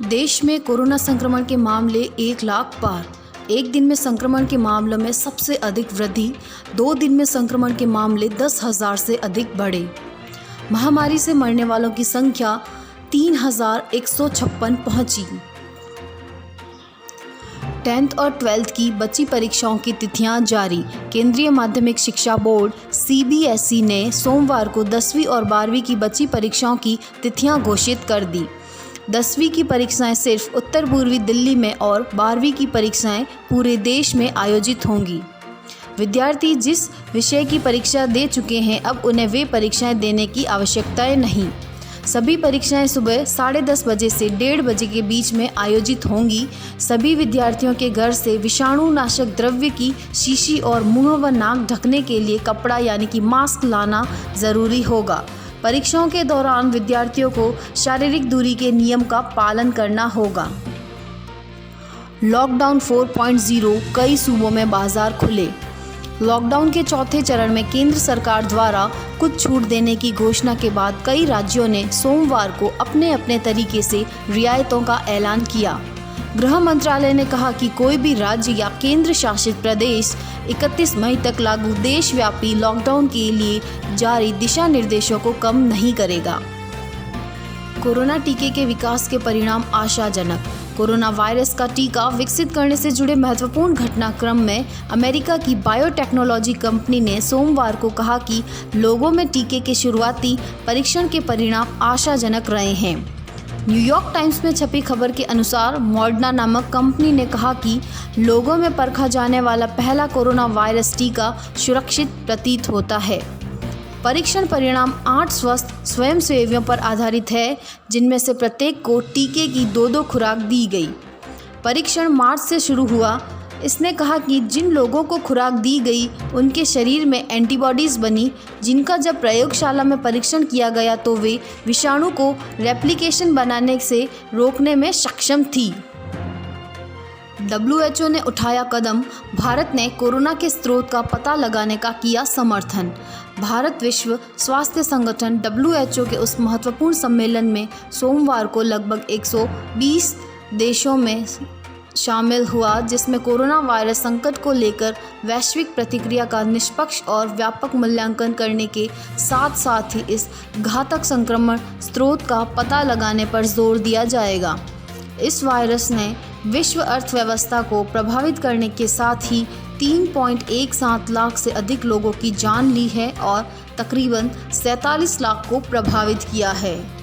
देश में कोरोना संक्रमण के मामले 1 लाख पार। एक दिन में संक्रमण के मामलों में सबसे अधिक वृद्धि। 2 दिन में संक्रमण के मामले 10,000 से अधिक बढ़े। महामारी से मरने वालों की संख्या 3,156 पहुंची। 10th और 12th की बची परीक्षाओं की तिथियां जारी। केंद्रीय माध्यमिक शिक्षा बोर्ड CBSE ने सोमवार को 10वीं और 12वीं की बची परीक्षाओं की तिथियां घोषित कर दी। 10वीं की परीक्षाएं सिर्फ उत्तर पूर्वी दिल्ली में और 12वीं की परीक्षाएं पूरे देश में आयोजित होंगी। विद्यार्थी जिस विषय की परीक्षा दे चुके हैं, अब उन्हें वे परीक्षाएं देने की आवश्यकता नहीं। सभी परीक्षाएं सुबह 10:30 बजे से 1:30 बजे के बीच में आयोजित होंगी। सभी विद्यार्थियों के घर से विषाणुनाशक द्रव्य की शीशी और मुंह व नाक ढकने के लिए कपड़ा यानी कि मास्क लाना जरूरी होगा। परीक्षाओं के दौरान विद्यार्थियों को शारीरिक दूरी के नियम का पालन करना होगा। लॉकडाउन 4.0, कई सूबों में बाजार खुले। लॉकडाउन के चौथे चरण में केंद्र सरकार द्वारा कुछ छूट देने की घोषणा के बाद कई राज्यों ने सोमवार को अपने अपने तरीके से रियायतों का ऐलान किया। गृह मंत्रालय ने कहा कि कोई भी राज्य या केंद्र शासित प्रदेश 31 मई तक लागू देशव्यापी लॉकडाउन के लिए जारी दिशा निर्देशों को कम नहीं करेगा। कोरोना टीके के विकास के परिणाम आशाजनक। कोरोना वायरस का टीका विकसित करने से जुड़े महत्वपूर्ण घटनाक्रम में अमेरिका की बायोटेक्नोलॉजी कंपनी ने सोमवार को कहा कि लोगों में टीके के शुरुआती परीक्षण के परिणाम आशाजनक रहे हैं। न्यूयॉर्क टाइम्स में छपी खबर के अनुसार मॉडर्ना नामक कंपनी ने कहा कि लोगों में परखा जाने वाला पहला कोरोना वायरस टीका सुरक्षित प्रतीत होता है। परीक्षण परिणाम 8 स्वस्थ स्वयंसेवियों पर आधारित है, जिनमें से प्रत्येक को टीके की 2 खुराक दी गई। परीक्षण मार्च से शुरू हुआ। इसने कहा कि जिन लोगों को खुराक दी गई उनके शरीर में एंटीबॉडीज़ बनी, जिनका जब प्रयोगशाला में परीक्षण किया गया तो वे विषाणु को रेप्लिकेशन बनाने से रोकने में सक्षम थी। WHO ने उठाया कदम। भारत ने कोरोना के स्रोत का पता लगाने का किया समर्थन। भारत विश्व स्वास्थ्य संगठन WHO के उस महत्वपूर्ण सम्मेलन में सोमवार को लगभग 120 देशों में शामिल हुआ, जिसमें कोरोना वायरस संकट को लेकर वैश्विक प्रतिक्रिया का निष्पक्ष और व्यापक मूल्यांकन करने के साथ साथ ही इस घातक संक्रमण स्रोत का पता लगाने पर जोर दिया जाएगा। इस वायरस ने विश्व अर्थव्यवस्था को प्रभावित करने के साथ ही 3.17 लाख से अधिक लोगों की जान ली है और तकरीबन 47 लाख को प्रभावित किया है।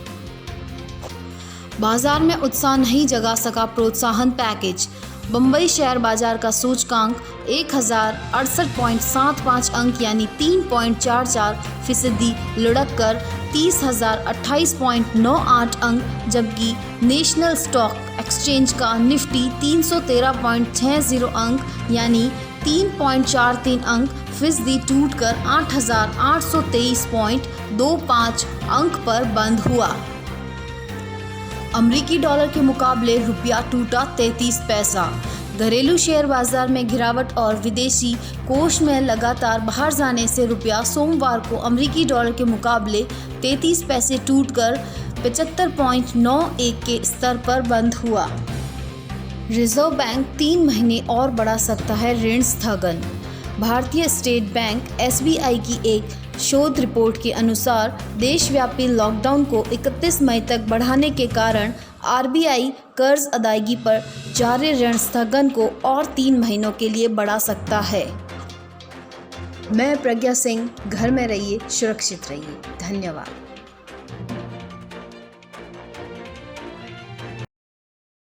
बाजार में उत्साह नहीं जगा सका प्रोत्साहन पैकेज। बम्बई शेयर बाजार का सूचकांक 1068.75 अंक यानी 3.44% लुढ़क कर 30,028.98 अंक, जबकि नेशनल स्टॉक एक्सचेंज का निफ्टी 313.60 अंक यानी 3.43 अंक फीसदी टूटकर 8,823.25 अंक पर बंद हुआ। अमेरिकी डॉलर के मुकाबले रुपया टूटा 33 पैसा। घरेलू शेयर बाजार में गिरावट और विदेशी कोष में लगातार बाहर जाने से रुपया सोमवार को अमेरिकी डॉलर के मुकाबले 33 पैसे टूटकर 75.91 के स्तर पर बंद हुआ। रिजर्व बैंक 3 महीने और बढ़ा सकता है ऋण स्थगन। भारतीय स्टेट बैंक SBI की एक शोध रिपोर्ट के अनुसार देशव्यापी लॉकडाउन को 31 मई तक बढ़ाने के कारण RBI कर्ज अदायगी पर जारी ऋण स्थगन को और 3 महीनों के लिए बढ़ा सकता है। मैं प्रज्ञा सिंह, घर में रहिए, सुरक्षित रहिए। धन्यवाद।